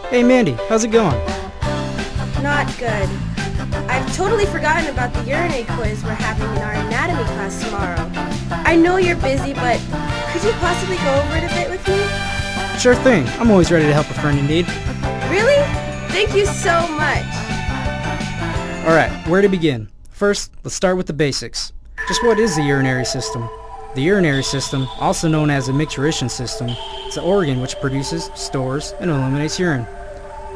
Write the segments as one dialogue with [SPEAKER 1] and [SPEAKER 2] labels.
[SPEAKER 1] Hey Mandy, how's it going?
[SPEAKER 2] Not good. I've totally forgotten about the urinary quiz we're having in our anatomy class tomorrow. I know you're busy, but could you possibly go over it a bit with me?
[SPEAKER 1] Sure thing. I'm always ready to help a friend in need.
[SPEAKER 2] Really? Thank you so much.
[SPEAKER 1] Alright, where to begin? First, let's start with the basics. Just what is the urinary system? The urinary system, also known as the micturition system, is an organ which produces, stores, and eliminates urine.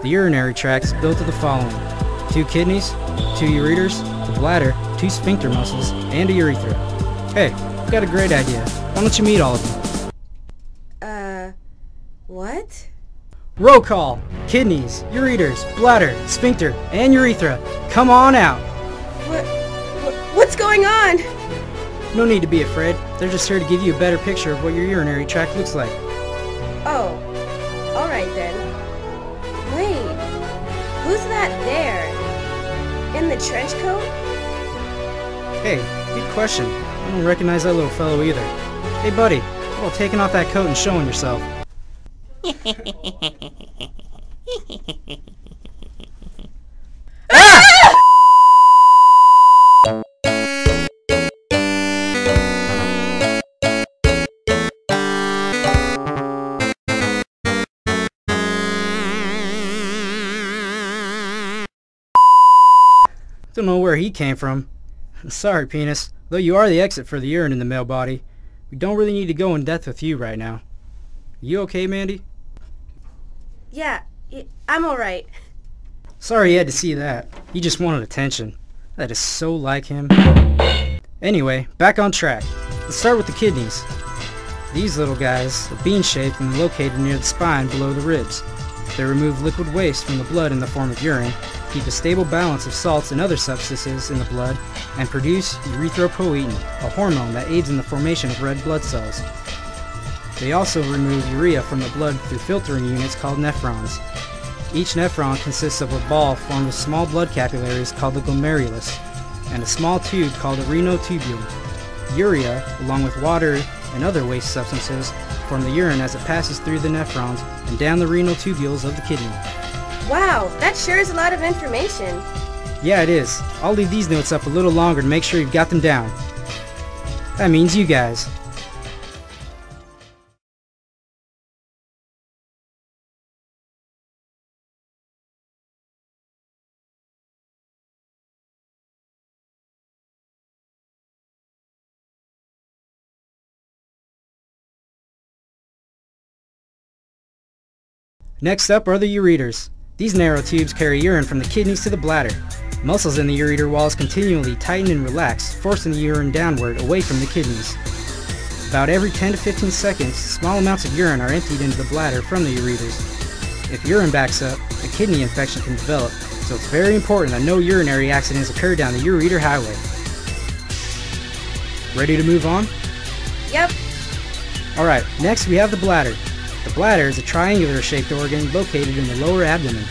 [SPEAKER 1] The urinary tract is built of the following: 2 kidneys, 2 ureters, the bladder, 2 sphincter muscles, and a urethra. Hey, I've got a great idea. Why don't you meet all of them?
[SPEAKER 2] What?
[SPEAKER 1] Roll call! Kidneys, ureters, bladder, sphincter, and urethra. Come on out!
[SPEAKER 2] What's going on?
[SPEAKER 1] No need to be afraid. They're just here to give you a better picture of what your urinary tract looks like.
[SPEAKER 2] Oh, alright then. Wait, who's that there? In the trench coat?
[SPEAKER 1] Hey, good question. I don't recognize that little fellow either. Hey buddy, how about taking off that coat and showing yourself? Don't know where he came from. Sorry, penis. Though you are the exit for the urine in the male body, we don't really need to go in depth with you right now. You okay, Mandy?
[SPEAKER 2] Yeah, I'm alright.
[SPEAKER 1] Sorry you had to see that. He just wanted attention. That is so like him. Anyway, back on track. Let's start with the kidneys. These little guys are bean-shaped and located near the spine below the ribs. They remove liquid waste from the blood in the form of urine, keep a stable balance of salts and other substances in the blood, and produce erythropoietin, a hormone that aids in the formation of red blood cells. They also remove urea from the blood through filtering units called nephrons. Each nephron consists of a ball formed of small blood capillaries called the glomerulus, and a small tube called a renal tubule. Urea, along with water and other waste substances, form the urine as it passes through the nephrons and down the renal tubules of the kidney.
[SPEAKER 2] Wow, that sure is a lot of information.
[SPEAKER 1] Yeah, it is. I'll leave these notes up a little longer to make sure you've got them down. That means you guys. Next up are the ureters. These narrow tubes carry urine from the kidneys to the bladder. Muscles in the ureter walls continually tighten and relax, forcing the urine downward away from the kidneys. About every 10 to 15 seconds, small amounts of urine are emptied into the bladder from the ureters. If urine backs up, a kidney infection can develop, so it's very important that no urinary accidents occur down the ureter highway. Ready to move on?
[SPEAKER 2] Yep.
[SPEAKER 1] Alright, next we have the bladder. The bladder is a triangular-shaped organ located in the lower abdomen.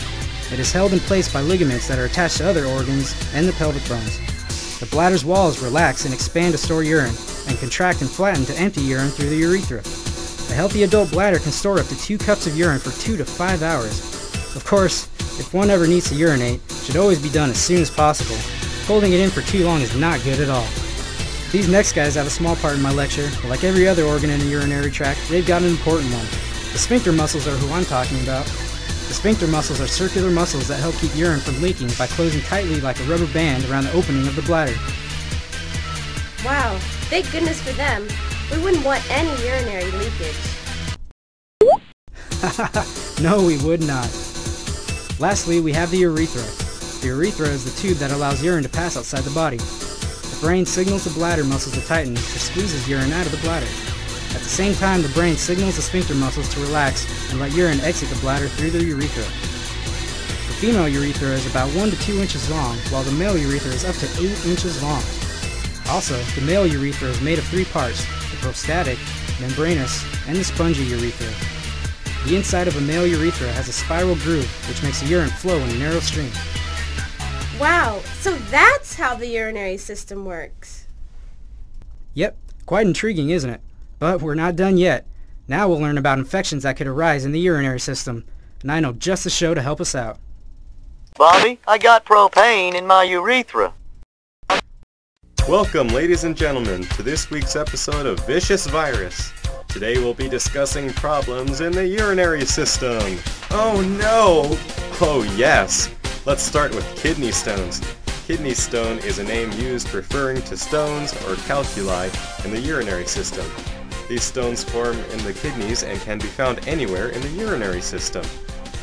[SPEAKER 1] It is held in place by ligaments that are attached to other organs and the pelvic bones. The bladder's walls relax and expand to store urine, and contract and flatten to empty urine through the urethra. A healthy adult bladder can store up to 2 cups of urine for 2 to 5 hours. Of course, if one ever needs to urinate, it should always be done as soon as possible. Holding it in for too long is not good at all. These next guys have a small part in my lecture, but like every other organ in the urinary tract, they've got an important one. The sphincter muscles are who I'm talking about. The sphincter muscles are circular muscles that help keep urine from leaking by closing tightly like a rubber band around the opening of the bladder.
[SPEAKER 2] Wow, thank goodness for them. We wouldn't want any urinary leakage.
[SPEAKER 1] No, we would not. Lastly, we have the urethra. The urethra is the tube that allows urine to pass outside the body. The brain signals the bladder muscles to tighten, which squeezes urine out of the bladder. At the same time, the brain signals the sphincter muscles to relax and let urine exit the bladder through the urethra. The female urethra is about 1 to 2 inches long, while the male urethra is up to 8 inches long. Also, the male urethra is made of 3 parts: the prostatic, membranous, and the spongy urethra. The inside of a male urethra has a spiral groove, which makes the urine flow in a narrow stream.
[SPEAKER 2] Wow, so that's how the urinary system works.
[SPEAKER 1] Yep, quite intriguing, isn't it? But we're not done yet. Now we'll learn about infections that could arise in the urinary system. and I know just the show to help us out.
[SPEAKER 3] Bobby, I got propane in my urethra.
[SPEAKER 4] Welcome, ladies and gentlemen, to this week's episode of Vicious Virus. Today we'll be discussing problems in the urinary system. Oh no! Oh yes! Let's start with kidney stones. Kidney stone is a name used referring to stones or calculi in the urinary system. These stones form in the kidneys and can be found anywhere in the urinary system.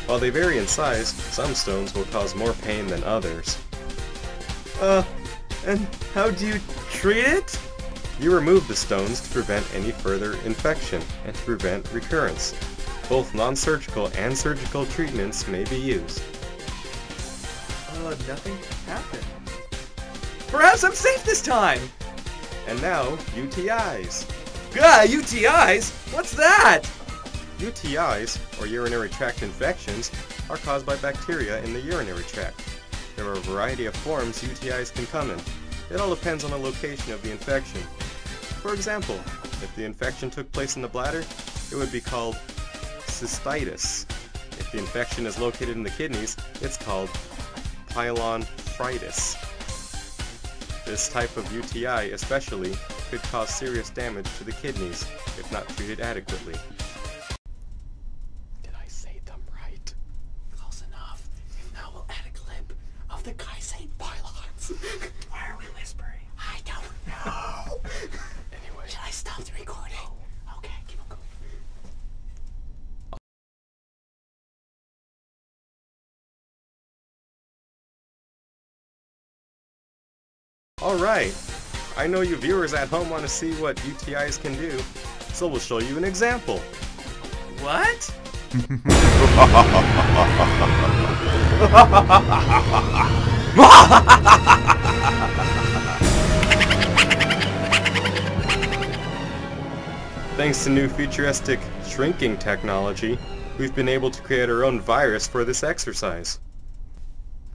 [SPEAKER 4] While they vary in size, some stones will cause more pain than others.
[SPEAKER 5] And how do you treat it?
[SPEAKER 4] You remove the stones to prevent any further infection and to prevent recurrence. Both non-surgical and surgical treatments may be used.
[SPEAKER 5] Nothing happened. Perhaps I'm safe this time!
[SPEAKER 4] And now, UTIs.
[SPEAKER 5] Gah, UTIs? What's that?
[SPEAKER 4] UTIs, or urinary tract infections, are caused by bacteria in the urinary tract. There are a variety of forms UTIs can come in. It all depends on the location of the infection. For example, if the infection took place in the bladder, it would be called cystitis. If the infection is located in the kidneys, it's called pyelonephritis. This type of UTI especially could cause serious damage to the kidneys if not treated adequately.
[SPEAKER 5] Did I say them right? Close enough. And now we'll add a clip of the guy saying pylons. Why are we whispering? I don't know. Anyway. Should I stop the recording? Okay, keep on going.
[SPEAKER 4] Alright, I know you viewers at home want to see what UTIs can do, so we'll show you an example.
[SPEAKER 5] What?
[SPEAKER 4] Thanks to new futuristic shrinking technology, we've been able to create our own virus for this exercise.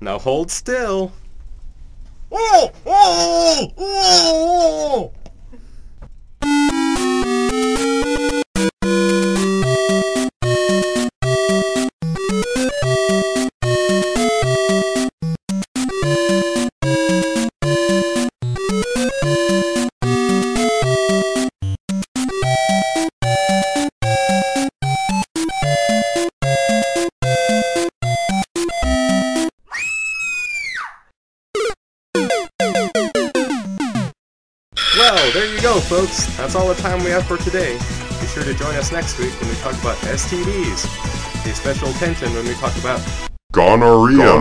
[SPEAKER 4] Now hold still. Well, there you go, folks. That's all the time we have for today. Be sure to join us next week when we talk about STDs. Pay special attention when we talk about
[SPEAKER 6] gonorrhea.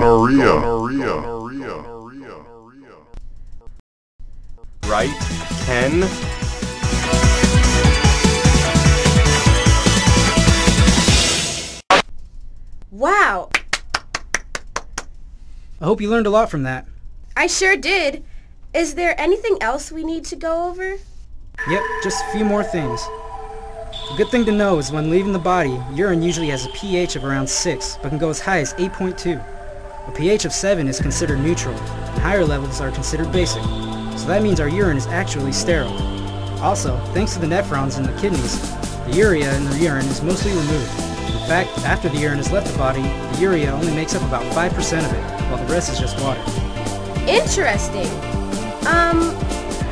[SPEAKER 4] Right, Ken?
[SPEAKER 2] Wow,
[SPEAKER 1] I hope you learned a lot from that.
[SPEAKER 2] I sure did. Is there anything else we need to go over?
[SPEAKER 1] Yep, just a few more things. A good thing to know is when leaving the body, urine usually has a pH of around 6, but can go as high as 8.2. A pH of 7 is considered neutral, and higher levels are considered basic. So that means our urine is actually sterile. Also, thanks to the nephrons in the kidneys, the urea in the urine is mostly removed. In fact, after the urine has left the body, the urea only makes up about 5% of it, while the rest is just water.
[SPEAKER 2] Interesting.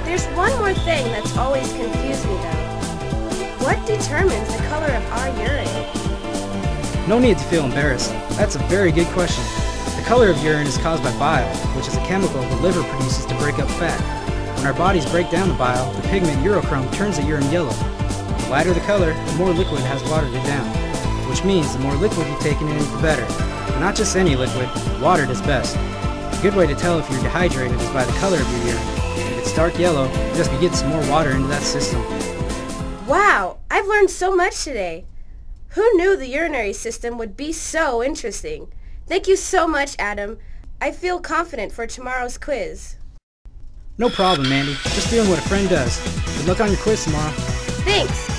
[SPEAKER 2] There's one more thing that's always confused me though. What determines the color of our urine?
[SPEAKER 1] No need to feel embarrassed. That's a very good question. The color of urine is caused by bile, which is a chemical the liver produces to break up fat. When our bodies break down the bile, the pigment urochrome turns the urine yellow. The lighter the color, the more liquid has watered it down, which means the more liquid you've taken in, the better. But not just any liquid, water is best. A good way to tell if you're dehydrated is by the color of your urine. If it's dark yellow, you just be getting some more water into that system.
[SPEAKER 2] Wow, I've learned so much today. Who knew the urinary system would be so interesting? Thank you so much, Adam. I feel confident for tomorrow's quiz.
[SPEAKER 1] No problem, Mandy. Just doing what a friend does. Good luck on your quiz tomorrow.
[SPEAKER 2] Thanks.